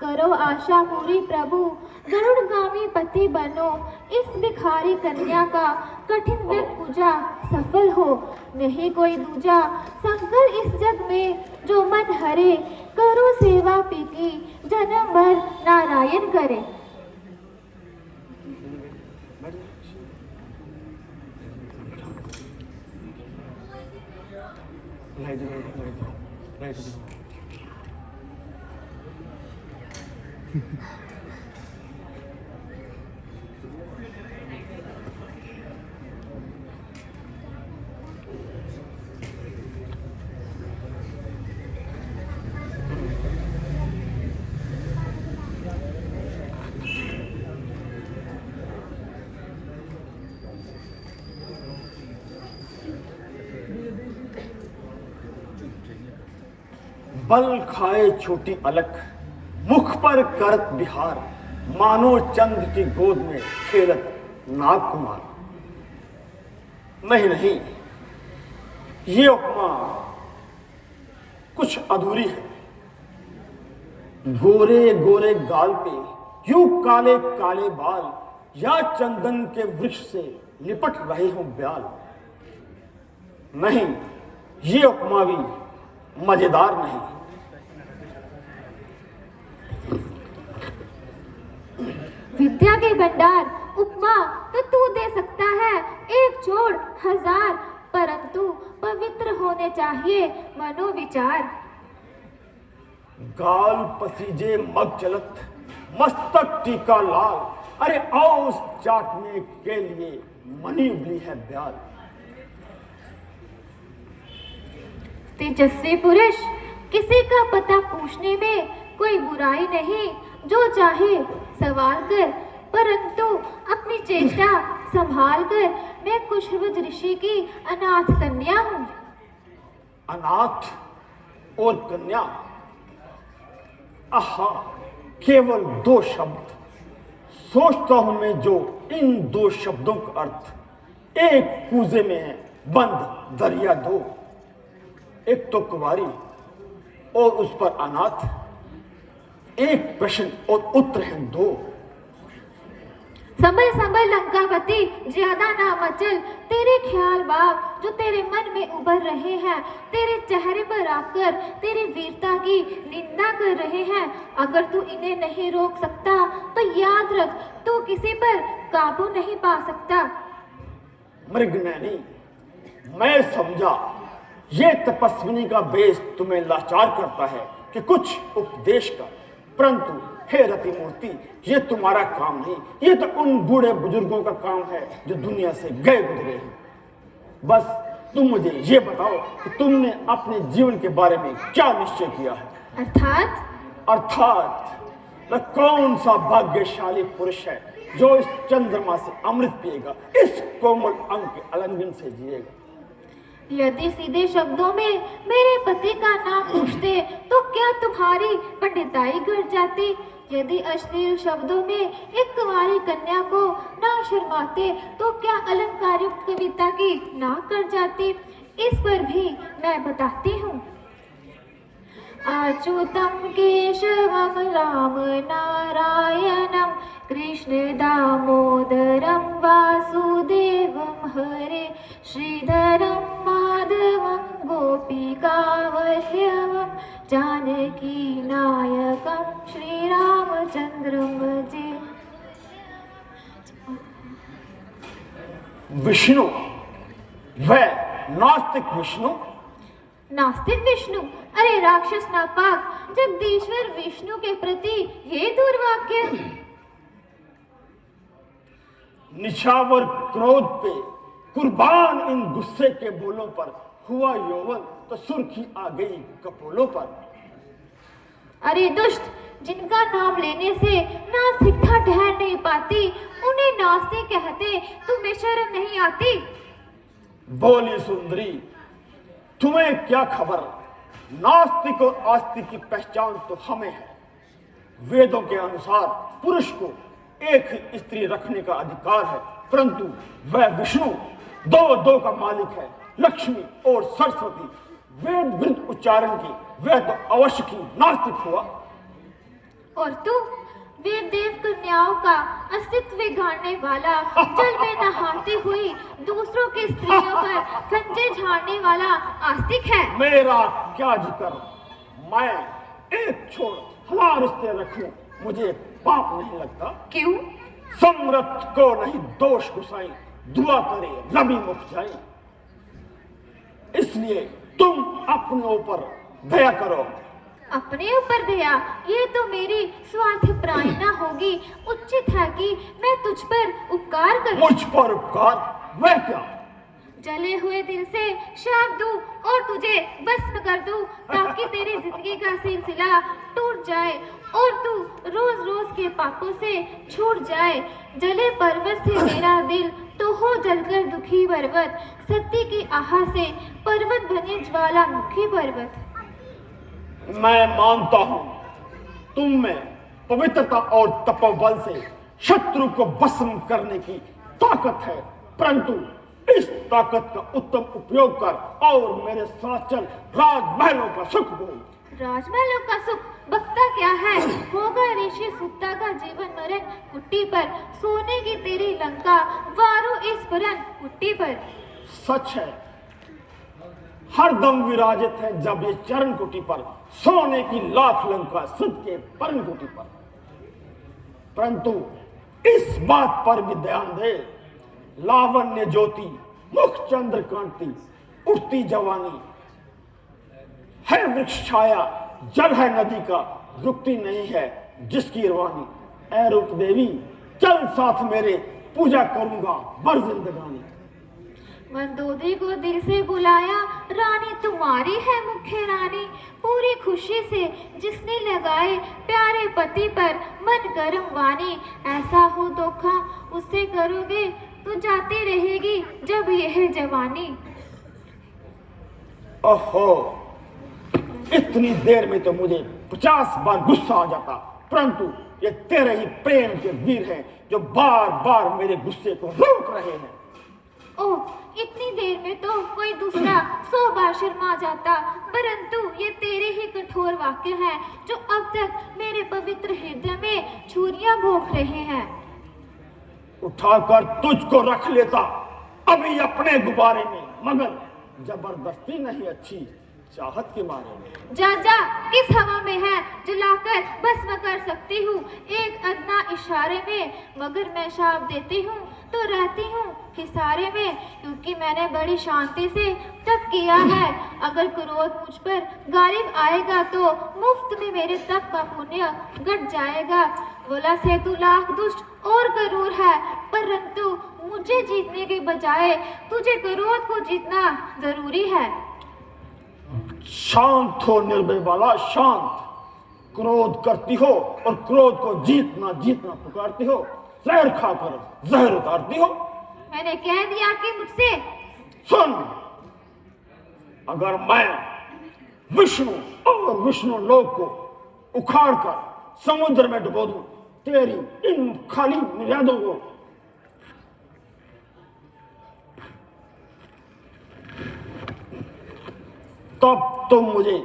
करो आशा पूरी प्रभु, गरुड़गामी पति बनो। इस भिखारी कन्या का कठिन व्रत पूजा सफल हो, नहीं कोई दूजा शंकर इस जग में जो मन हरे। करो सेवा पीकी जन्म भर नारायण करे। बल खाए छोटी अलख, मुख पर करत बिहार। मानो चंद्र की गोद में खेलत नाग कुमार। नहीं नहीं, ये उपमा कुछ अधूरी है। गोरे गोरे गाल पे यूं काले काले बाल, या चंदन के वृक्ष से लिपट रहे हों ब्याल। नहीं, ये उपमा भी मजेदार नहीं। विद्या के भंडार उपमा तो तू दे सकता है, एक छोड़ हजार, परंतु पवित्र होने चाहिए मनोविचार। गाल पसीजे मग चलत, मस्तक टीका लाल। अरे आओ उस चाटने के लिए मनी उबली है ब्याल। तेजस्वी पुरुष, किसी का पता पूछने में कोई बुराई नहीं। जो चाहे सवाल कर, परंतु अपनी चेष्टा संभाल कर। मैं कुशवज ऋषि की अनाथ कन्या हूँ। अनाथ और कन्या, आहा, केवल दो शब्द। सोचता हूं मैं जो इन दो शब्दों का अर्थ। एक कूजे में है बंद दरिया दो, एक तो कुंवारी और उस पर अनाथ। एक प्रश्न और उत्तर है दो। संभल संभल लंकावती, ज्यादा ना मचल। तेरे ख्याल बाग जो तेरे मन में उभर रहे हैं, तेरे चेहरे पर आकर तेरी वीरता की निंदा कर रहे हैं। अगर तू इन्हें नहीं रोक सकता तो याद रख, तू किसी पर काबू नहीं पा सकता। मृगनयनी, मैं समझा ये तपस्विनी का बेस तुम्हें लाचार करता है कि कुछ उपदेश का, परंतु हे रतिमूर्ति, ये तुम्हारा काम नहीं। ये तो उन बूढ़े बुजुर्गों का काम है जो दुनिया से गए गुजरे हैं। बस तुम मुझे ये बताओ कि तुमने अपने जीवन के बारे में क्या निश्चय किया है। अर्थात वह कौन सा भाग्यशाली पुरुष है जो इस चंद्रमा से अमृत पिएगा, इस कोमल अंग के आलिंगन से जिएगा। यदि सीधे शब्दों में मेरे पति का नाम पूछते तो क्या तुम्हारी पंडिताई घट जाती? यदि अश्लील शब्दों में एक कुंवारी कन्या को ना शर्माते तो क्या अलंकारुक्त कविता की ना कर जाती? इस पर भी मैं बताती हूँ। अच्युतम केशवम राम नारायणम, कृष्ण दामोदरम वासुदेवम हरे, श्रीधरम माधवम गोपिका वल्लभम, जानकी नायकम श्री रामचंद्रम भजे। विष्णु, वह नास्तिक विष्णु। नास्तिक विष्णु? अरे राक्षस नापाक, जगदीश्वर विष्णु के प्रति ये दुर्वाक्य। निछावर क्रोध पे कुर्बान इन गुस्से के बोलों पर, हुआ यौवन तो सुर्खी आ गई कपोलों पर। अरे दुष्ट, जिनका नाम लेने से नास्तिकता ठहर नहीं पाती, उन्हें नास्तिक कहते, तुम्हें शर्म नहीं आती? बोली सुंदरी, तुम्हें क्या खबर? नास्तिक और आस्तिक की पहचान तो हमें है। वेदों के अनुसार पुरुष को एक ही स्त्री रखने का अधिकार है, परंतु वह विष्णु दो का मालिक है, लक्ष्मी और सरस्वती। वेद विरुद्ध उच्चारण की वह तो अवश्य की नास्तिक हुआ। और तू वे देव कन्याओं का अस्तित्व बिगाड़ने वाला, जल में नहाती हुई दूसरों की स्त्रियों पर खंजे झाड़ने वाला आस्तिक है। मेरा क्या जिक्र, मैं एक छोड़ 1000 रिश्ते रखूं, मुझे पाप नहीं लगता। क्यों? सम्रत को नहीं दोष गुसाई, दुआ करे रवि मुख जाए। इसलिए तुम अपने ऊपर दया करो। अपने ऊपर दया? ये तो मेरी स्वार्थ प्रार्थना होगी। उचित है कि मैं तुझ पर उपकार करूं। मुझ पर उपकार? मैं क्या? जले हुए दिल से शाप दूं और तुझे भस्म कर दूं, ताकि तेरी जिंदगी का सिलसिला टूट जाए और तू रोज रोज के पापों से छूट जाए। जले पर्वत से मेरा दिल तो हो जलकर दुखी पर्वत, सत्य की आह से पर्वत बने ज्वालामुखी पर्वत। मैं मानता हूं तुम में पवित्रता और तपोबल से शत्रु को भस्म करने की ताकत है, परंतु इस ताकत का उत्तम उपयोग कर और मेरे साथ चल राजमहलों का सुख भोग। राजमहलों का सुख बकता क्या है? होगा ऋषि सुक्ता का जीवन मरण कुट्टी पर, सोने की तेरी लंका वारो इस पुरन कुट्टी पर। सच है, हर दम विराजित है जब ये चरण कुटी पर, सोने की लाख लंका सुध के परम कुटी पर। परंतु इस बात पर भी ध्यान दे, लावण्य ज्योति, मुख चंद्र कांति, उठती जवानी है, वृक्ष छाया, जल है नदी का, रुकती नहीं है जिसकी रवानी। ऐ रूप देवी चल साथ मेरे, पूजा करूंगा बर जिंदगानी। मंदोदरी को दिल से बुलाया, रानी तुम्हारी है मुख्य रानी। पूरी खुशी से जिसने लगाए प्यारे पति पर मन गरम वाणी। ऐसा हो धोखा उससे करोगे तो जाती रहेगी जब यह जवानी। ओहो, इतनी देर में तो मुझे 50 बार गुस्सा आ जाता, परंतु ये तेरे ही प्रेम के वीर हैं जो बार बार मेरे गुस्से को रोक रहे हैं। ओह, इतनी देर में तो कोई दूसरा 100 बार शर्मा जाता, परंतु ये तेरे ही कठोर वाक्य हैं जो अब तक मेरे पवित्र हृदय में छुरियां भोंक रहे हैं। उठाकर तुझको रख लेता अभी अपने गुब्बारे में, मगर जबरदस्ती नहीं अच्छी, चाहत के बारे में। जा जा, किस हवा में है जलाकर भस्म कर सकती हूँ एक अदना इशारे में, मगर मैं शाप देती हूँ तो रहती हूँ खिसारे में, क्योंकि मैंने बड़ी शांति से तप किया है। अगर क्रोध मुझ पर गालिब आएगा तो मुफ्त में मेरे तप का पुण्य घट जाएगा। बोला से तू लाख दुष्ट और क्रूर है, परंतु मुझे जीतने के बजाय तुझे क्रोध को जीतना जरूरी है। शांत हो निर्भय वाला, शांत। क्रोध करती हो और क्रोध को जीतना जीतना पुकारती हो, जहर खाकर जहर उतारती हो। मैंने कह दिया कि मुझसे सुन, अगर मैं विष्णु और विष्णु लोक को उखाड़कर समुद्र में डुबो दूं, तेरी इन खाली मर्यादों को तब तुम मुझे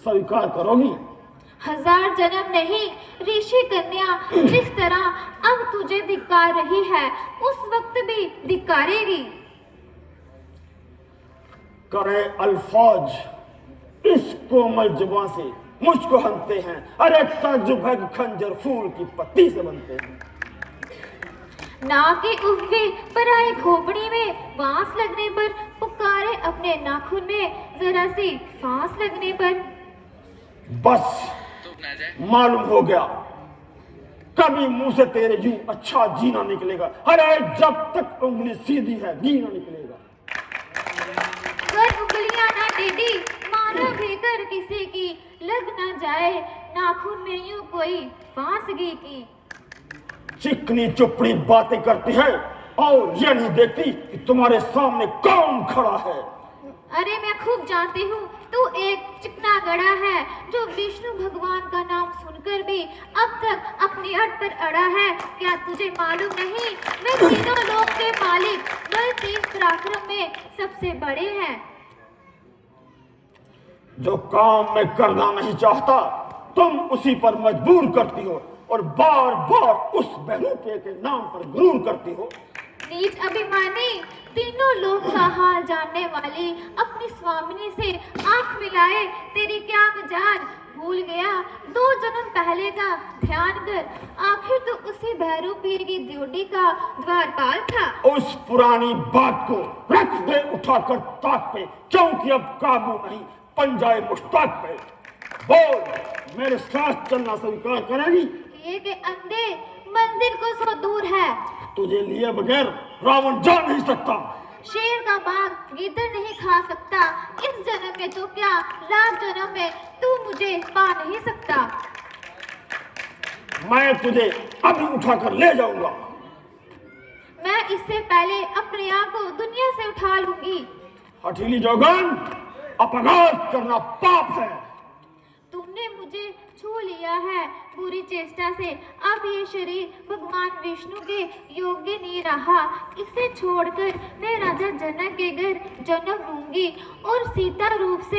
स्वीकार करोगी? 1000 जन्म नहीं ऋषि कन्या जिस तरह अब तुझे धिक्कार रही है, उस वक्त भी धिक्कारेगी। करे अल्फाज इस कोमल जुबान से मुझको हंसते हैं, अरे ताज्जुब है कि खंजर फूल की पत्ती से बनते हैं। ना के उफे पर आए खोपड़ी में बांस लगने पर, पुकारे अपने नाखून में जरा सी सांस लगने पर। बस मालूम हो गया, कभी मुंह से तेरे यूं अच्छा जीना निकलेगा। अरे जब तक उंगली सीधी है जीना निकलेगा। कर उंगलियां ना टेढ़ी, मानो भीतर किसी की लग ना जाए नाखून में यूं कोई फांसगी की। चिकनी चुपड़ी बातें करती है और यह नहीं देखती कि तुम्हारे सामने कौन खड़ा है। अरे मैं खूब जानती हूँ तू एक चिकना गड़ा है जो विष्णु भगवान का नाम सुनकर भी अब तक अपनी अट पर अड़ा है। क्या तुझे मालूम नहीं मैं तीनों लोक के मालिक बल तेज पराक्रम में सबसे बड़े हैं। जो काम मैं करना नहीं चाहता तुम उसी पर मजबूर करती हो और बार बार उस बहरूपे के नाम पर गुरूर करती हो। नीच अभिमानी, तीनों लोग का हाल जानने वाली अपनी स्वामिनी से आंख मिलाए तेरी क्या मजाल। भूल गया 2 जन्म पहले का ध्यान कर, आखिर तो उसी बहरूपीर की ड्यूटी का द्वारपाल था। उस पुरानी बात को रख दे उठाकर ताक पे, क्योंकि अब काबू नहीं पंजाए मुश्ताक पे। बोल, मेरे साथ चलना स्वीकार करेगी? ये के अंधे मंजिल को सो दूर है। तुझे लिए बगैर रावण जा नहीं सकता। शेर का बाग गीदड़ नहीं खा सकता। इस जन्म में तो क्या, लाख जन्म में तू मुझे पा नहीं सकता। मैं तुझे अभी उठाकर ले जाऊंगा। मैं इससे पहले अपने आप को दुनिया से उठा लूंगी। हठीली जोगन, अपघात करना पाप है। तुमने मुझे छू लिया है बुरी चेष्टा से। अब ये शरीर भगवान विष्णु के योग्य नहीं रहा। इसे छोड़कर मैं राजा जनक के घर जन्म लूंगी और सीता रूप से